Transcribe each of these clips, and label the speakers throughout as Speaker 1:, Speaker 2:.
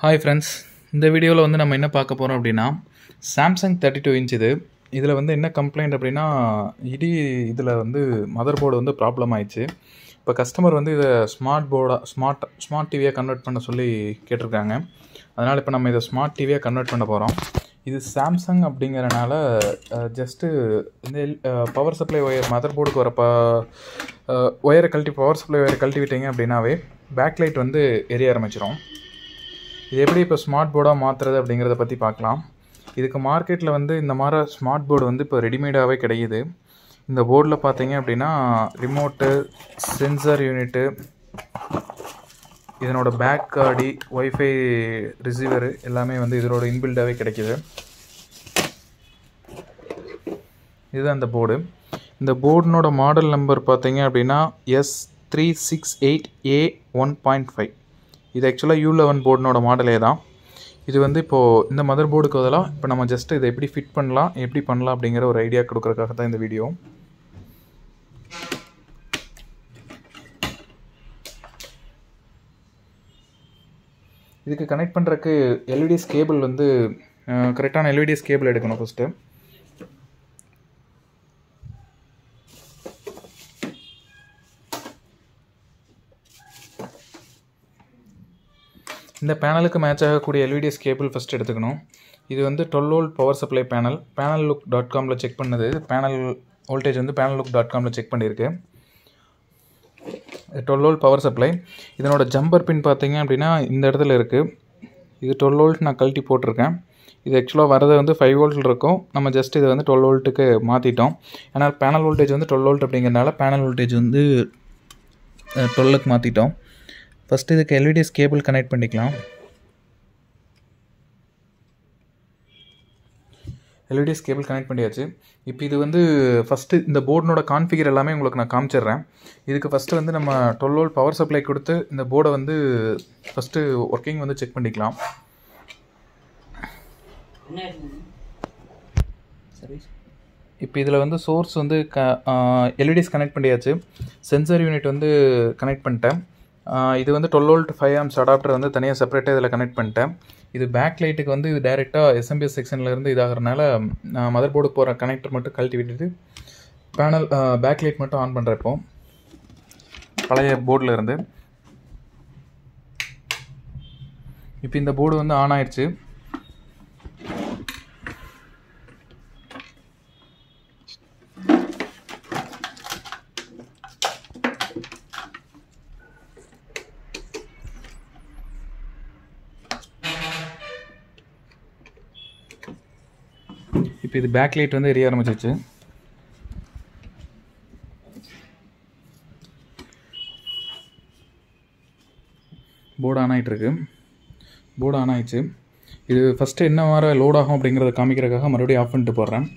Speaker 1: Hi friends, இந்த வீடியோவில் வந்து நம்ம என்ன பார்க்க போகிறோம் அப்படின்னா சாம்சங் 32 இன்ச் இதில் வந்து என்ன கம்ப்ளைண்ட் அப்படின்னா இதில் வந்து மதர் போர்டு வந்து ப்ராப்ளம் ஆயிடுச்சு. இப்போ கஸ்டமர் வந்து இதை ஸ்மார்ட் டிவியாக கன்வெர்ட் பண்ண சொல்லி கேட்டிருக்காங்க. அதனால் இப்போ நம்ம இதை ஸ்மார்ட் டிவியாக கன்வெர்ட் பண்ண போகிறோம். இது சாம்சங் அப்படிங்கிறனால ஜஸ்ட்டு இந்த பவர் சப்ளை ஒயர் மதர் போர்டுக்கு வர ஒயரை பவர் சப்ளை ஒயரை கழட்டி விட்டீங்க அப்படின்னாவே பேக்லைட் வந்து எரிய ஆரம்பிச்சிடும். இது எப்படி இப்போ ஸ்மார்ட் போர்டாக மாற்றுறது அப்படிங்கிறத பற்றி பார்க்கலாம். இதுக்கு மார்க்கெட்டில் வந்து இந்த மாதிரி ஸ்மார்ட் போர்டு வந்து இப்போ ரெடிமேடாகவே கிடைக்குது. இந்த போர்டில் பார்த்தீங்க அப்படின்னா ரிமோட்டு, சென்சார் யூனிட்டு, இதனோட பேக் கார்டி, ஒய்ஃபை ரிசீவரு எல்லாமே வந்து இதனோட இன்பில்டாகவே கிடைக்கிது. இதுதான் இந்த போர்டு. இந்த போர்டினோட மாடல் நம்பர் பார்த்தீங்க அப்படின்னா S368A1.5. இது ஆக்சுவலாக u11 போர்டினோட மாடலே தான். இது வந்து இப்போது இந்த மதர் போர்டுக்கு பதிலாக இப்போ நம்ம ஜஸ்ட் இதை எப்படி ஃபிட் பண்ணலாம், எப்படி பண்ணலாம் அப்படிங்கிற ஒரு ஐடியா கொடுக்குறதுக்காக தான் இந்த வீடியோ. இதுக்கு கனெக்ட் பண்ணுறதுக்கு எல்இடிஎஸ் கேபிள் வந்து கரெக்டான எல்இடிஎஸ் கேபிள் எடுக்கணும் ஃபஸ்ட்டு. இந்த பேனலுக்கு மேட்ச் ஆகக்கூடிய எல்இடிஎஸ் கேபிள் ஃபஸ்ட் எடுத்துக்கணும். இது வந்து 12 வோல்ட் பவர் சப்ளை panellook.comல செக் பண்ணது. பேனல் வோல்டேஜ் வந்து panellook.comல செக் பண்ணியிருக்கு. 12 வோல்ட் பவர் சப்ளை. இதனோட ஜம்பர் பின் பார்த்தீங்க அப்படின்னா இந்த இடத்துல இருக்குது. இது 12 வோல்ட் நான் கழட்டி போட்டிருக்கேன். இது ஆக்சுவலாக வரது வந்து 5 வோல்ட்டில் இருக்கும். நம்ம ஜஸ்ட் இதை வந்து 12 வோல்ட்டுக்கு மாற்றிட்டோம். ஏன்னா பேனல் வோல்டேஜ் வந்து 12 வோல்ட் அப்படிங்கிறனால பேனல் வோல்டேஜ் வந்து 12க்கு மாற்றிட்டோம். ஃபஸ்ட்டு இதுக்கு எல்இடிஎஸ் கேபிள் கனெக்ட் பண்ணிக்கலாம். எல்இடிஎஸ் கேபிள் கனெக்ட் பண்ணியாச்சு. இப்போ இது வந்து ஃபஸ்ட்டு இந்த போர்டினோட கான்ஃபிகர் எல்லாமே உங்களுக்கு நான் காமிச்சிடுறேன். இதுக்கு ஃபஸ்ட்டு வந்து நம்ம 12 வோல்ட் பவர் சப்ளை கொடுத்து இந்த போர்டை வந்து ஃபஸ்ட்டு ஒர்க்கிங் வந்து செக் பண்ணிக்கலாம். சரி, இப்போ இதில் வந்து சோர்ஸ் வந்து எல்இடிஎஸ் கனெக்ட் பண்ணியாச்சு. சென்சார் யூனிட் வந்து கனெக்ட் பண்ணிட்டேன். இது வந்து 12 வோல்ட் 5 ஆம்ஸ் அடாப்டர் வந்து தனியாக செப்பரேட்டாக இதில் கனெக்ட் பண்ணிட்டேன். இது பேக் லைட்டுக்கு வந்து இது டேரெக்டாக எஸ்எம்பிஎஸ் செக்ஷன்லேருந்து இதாகிறனால மதர் போர்டு போகிற கனெக்டர் மட்டும் கழட்டி விட்டுட்டு பேக் லைட் மட்டும் ஆன் பண்ணுறப்போ பழைய போர்டில் இருந்து இப்போ இந்த போர்டு வந்து ஆன் ஆயிடுச்சு. இப்போ இது பேக் லைட் வந்து எரிய ஆரம்பிச்சிச்சு. போர்டு ஆன் ஆகிட்டுருக்கு. போர்டு ஆன் ஆயிடுச்சு. இது ஃபஸ்ட்டு என்ன மாதிரி லோட் ஆகும் அப்படிங்கிறத காமிக்கிறதுக்காக மறுபடியும் ஆஃப் பண்ணிட்டு போடுறேன்.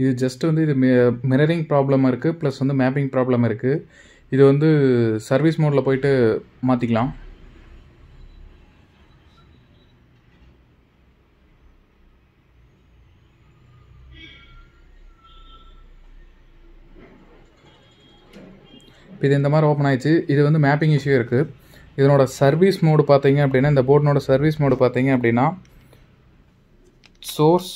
Speaker 1: இது ஜஸ்ட் வந்து இது மிரரிங் ப்ராப்ளமாக இருக்குது, ப்ளஸ் வந்து மேப்பிங் ப்ராப்ளம் இருக்குது. இது வந்து சர்வீஸ் மோடில் போயிட்டு மாற்றிக்கலாம். இப்போ இது இந்த மாதிரி ஓப்பன் ஆயிடுச்சு. இது வந்து மேப்பிங் இஷ்யூ இருக்குது. இதனோட சர்வீஸ் மோடு பார்த்தீங்க அப்படின்னா இந்த போர்டினோட சர்வீஸ் மோடு பார்த்தீங்க அப்படின்னா சோர்ஸ்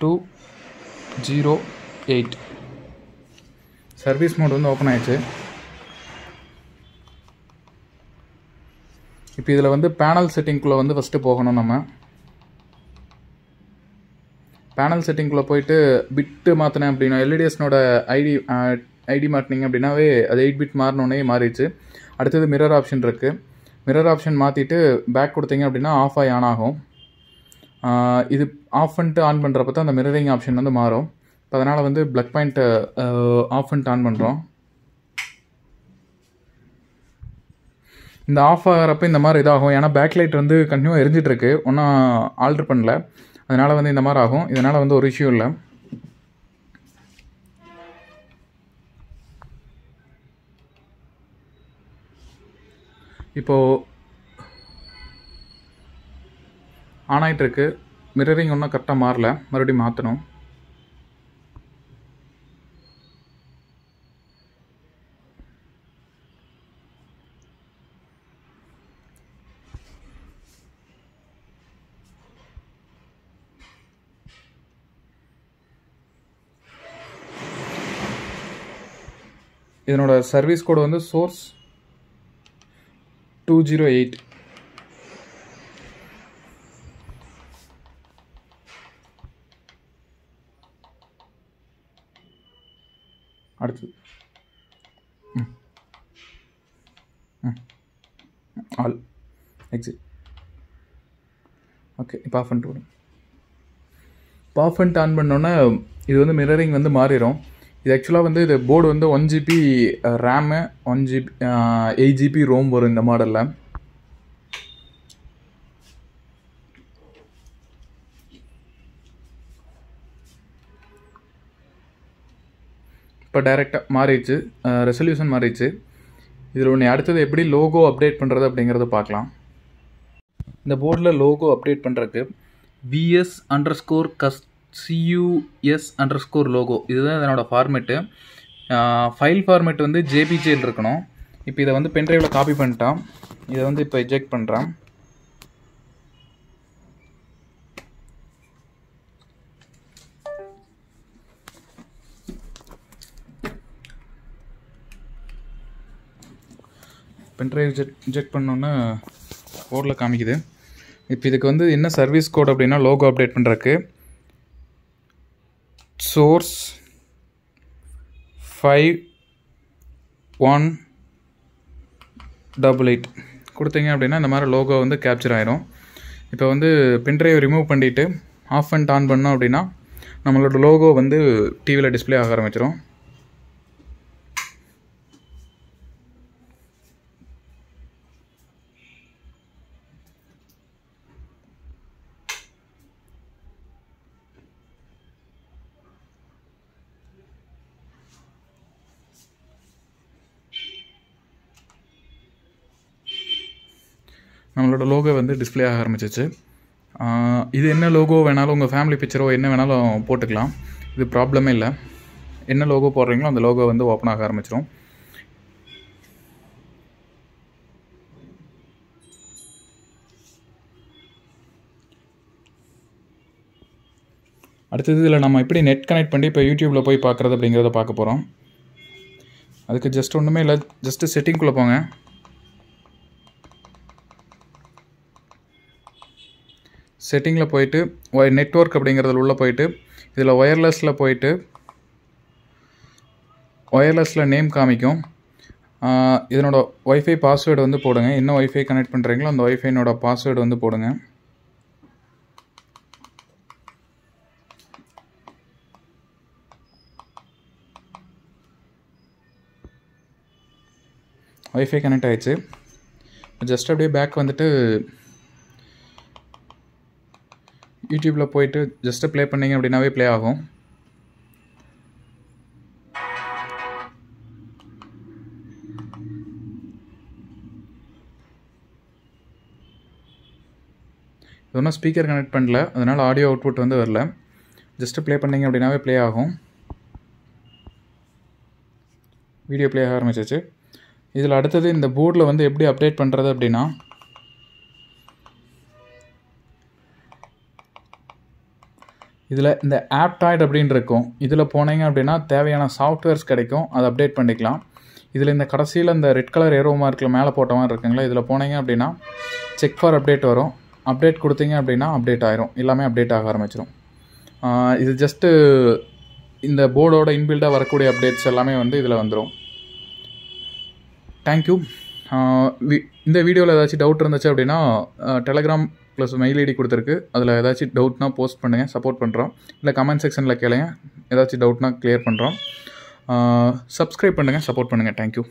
Speaker 1: 208 சர்வீஸ் மோட் வந்து ஓப்பன் ஆயிடுச்சு. இப்போ இதில் வந்து பேனல் செட்டிங்குள்ளே வந்து ஃபஸ்ட்டு போகணும். நம்ம பேனல் செட்டிங்குள்ளே போயிட்டு பிட்டு மாற்றினேன் அப்படின்னா எல்இடிஎஸ்னோட ஐடி மாற்றினீங்க அப்படின்னாவே அது 8 பிட் மாறினோடனே மாறிடுச்சு. அடுத்தது மிரர் ஆப்ஷன் இருக்குது. மிரர் ஆப்ஷன் மாற்றிட்டு பேக் கொடுத்தீங்க அப்படின்னா ஆஃப் ஆகி ஆன் ஆகும். இது ஆஃப் பண்ணிட்டு ஆன் பண்ணுறப்ப தான் அந்த மிரரிங் ஆப்ஷன் வந்து மாறும். இப்போ அதனால் வந்து ப்ளக் பாயிண்ட்டை ஆஃப் பண்ணிட்டு ஆன் பண்ணுறோம். இந்த ஆஃப் ஆகிறப்ப இந்த மாதிரி இதாகும். ஏன்னா பேக் லைட் வந்து கண்டினியூவாக எரிஞ்சிட்ருக்கு, ஒன்றும் ஆல்ட்ரு பண்ணல. அதனால் வந்து இந்த மாதிரி ஆகும். இதனால் வந்து ஒரு இஷ்யூ இல்லை. இப்போது ஆன் ஆகிட்டுருக்கு. மிரரிங் ஒன்றும் கரெக்டாக மாறல, மறுபடியும் மாற்றணும். இதனோட சர்வீஸ் கோடு வந்து சோர்ஸ் 208. அடுத்து ஆல் எக்ஸிட். ஓகே, இப்போ ஆஃப் பண்ணிட்டு வரும். இப்போ ஆஃப் பண்ணிட்டு ஆன் பண்ணோன்னே இது வந்து மிரரிங் வந்து மாறிடும். இது ஆக்சுவலாக வந்து இது போர்டு வந்து 1 GB ரேமு, 8 GB ரோம் வரும் இந்த மாடலில். இப்போ டைரெக்டாக மாறிடுச்சு, ரெசல்யூஷன் மாறிடுச்சு. இதில் ஒன்று அடுத்தது எப்படி லோகோ அப்டேட் பண்ணுறது அப்படிங்கிறத பார்க்கலாம். இந்த போர்டில் லோகோ அப்டேட் பண்ணுறதுக்கு VS_CUS_logo இதுதான் இதனோட ஃபார்மேட்டு. ஃபைல் ஃபார்மேட் வந்து JPG இருக்கணும். இப்போ இதை வந்து பென்ட்ரைவில் காப்பி பண்ணிட்டான். இதை வந்து இப்போ எஜெக்ட் பண்ணுறான். பென்ட்ரைவ் எஜெக்ட் பண்ணோன்னே போர்டில் காமிக்குது. இப்போ இதுக்கு வந்து என்ன சர்வீஸ் கோட் அப்படின்னா லோகோ அப்டேட் பண்ணுறதுக்கு சோர்ஸ் 5188 கொடுத்தீங்க அப்படின்னா இந்த மாதிரி லோகோ வந்து கேப்சர் ஆயிரும். இப்போ வந்து பென்ட்ரைவ் ரிமூவ் பண்ணிவிட்டு ஆஃப் அண்ட் ஆன் பண்ணோம் அப்படின்னா நம்மளோட லோகோ வந்து டிவியில் டிஸ்பிளே ஆக ஆரம்பிச்சிடும். நம்மளோட லோகோ வந்து டிஸ்பிளே ஆக ஆரம்பிச்சிச்சு. இது என்ன லோகோ வேணாலும் உங்கள் ஃபேமிலி பிக்சரோ என்ன வேணாலும் போட்டுக்கலாம், இது ப்ராப்ளமே இல்லை. என்ன லோகோ போடுறீங்களோ அந்த லோகோ வந்து ஓப்பன் ஆக ஆரம்பிச்சிடும். அடுத்தது இதில் நம்ம எப்படி நெட் கனெக்ட் பண்ணி இப்போ யூடியூப்பில் போய் பார்க்குறது அப்படிங்கிறத பார்க்க போகிறோம். அதுக்கு ஜஸ்ட் ஒன்றுமே இல்லை, ஜஸ்ட்டு செட்டிங்குள்ளே போங்க. செட்டிங்கில் போயிட்டு நெட்வொர்க் அப்படிங்கிறதுல உள்ளே போயிட்டு இதில் ஒயர்லெஸில் போயிட்டு ஒயர்லெஸில் நேம் காமிக்கும். இதனோட ஒய்ஃபை பாஸ்வேர்டு வந்து போடுங்க. என்ன ஒய்ஃபை கனெக்ட் பண்ணுறீங்களோ அந்த ஒய்ஃபைனோட பாஸ்வேர்டு வந்து போடுங்க. ஒய்ஃபை கனெக்ட் ஆகிடுச்சு. ஜஸ்ட் அப்படியே பேக் வந்துட்டு யூடியூப்பில் போயிட்டு ஜஸ்ட்டு ப்ளே பண்ணிங்க அப்படின்னாவே ப்ளே ஆகும். இது ஒன்றும் ஸ்பீக்கர் கனெக்ட் பண்ணல, அதனால் ஆடியோ அவுட்புட் வந்து வரல. ஜஸ்ட்டு ப்ளே பண்ணிங்க அப்படின்னாவே ப்ளே ஆகும். வீடியோ ப்ளே ஆக ஆரம்பிச்சிச்சு. இதில் அடுத்தது இந்த போர்டில் வந்து எப்படி அப்டேட் பண்ணுறது அப்படின்னா இதில் இந்த ஆப்டாய்ட் அப்படின்னு இருக்கும். இதில் போனீங்க அப்படின்னா தேவையான சாஃப்ட்வேர்ஸ் கிடைக்கும், அதை அப்டேட் பண்ணிக்கலாம். இதில் இந்த கடைசியில் இந்த ரெட் கலர் ஏரோ மார்க்கில் மேலே போட்ட மாதிரி இருக்குங்களா, இதில் போனீங்க அப்படின்னா செக் ஃபார் அப்டேட் வரும். அப்டேட் கொடுத்தீங்க அப்படின்னா அப்டேட் ஆயிரும், எல்லாமே அப்டேட் ஆக ஆரம்பிச்சிடும். இது ஜஸ்ட்டு இந்த போர்டோட இன்பில்டாக வரக்கூடிய அப்டேட்ஸ் எல்லாமே வந்து இதில் வந்துடும். தேங்க்யூ. இந்த வீடியோவில் ஏதாச்சும் டவுட் இருந்துச்சு அப்படின்னா டெலகிராம் ப்ளஸ் மெயில் ஐடி கொடுத்துருக்கு, அதில் ஏதாச்சும் டவுட்னா போஸ்ட் பண்ணுங்கள், சப்போர்ட் பண்ணுறோம். இல்லை கமெண்ட் செக்ஷனில் கேளுங்க, ஏதாச்சும் டவுட்னா கிளியர் பண்ணுறோம். சப்ஸ்கிரைப் பண்ணுங்கள், சப்போர்ட் பண்ணுங்கள். தேங்க்யூ.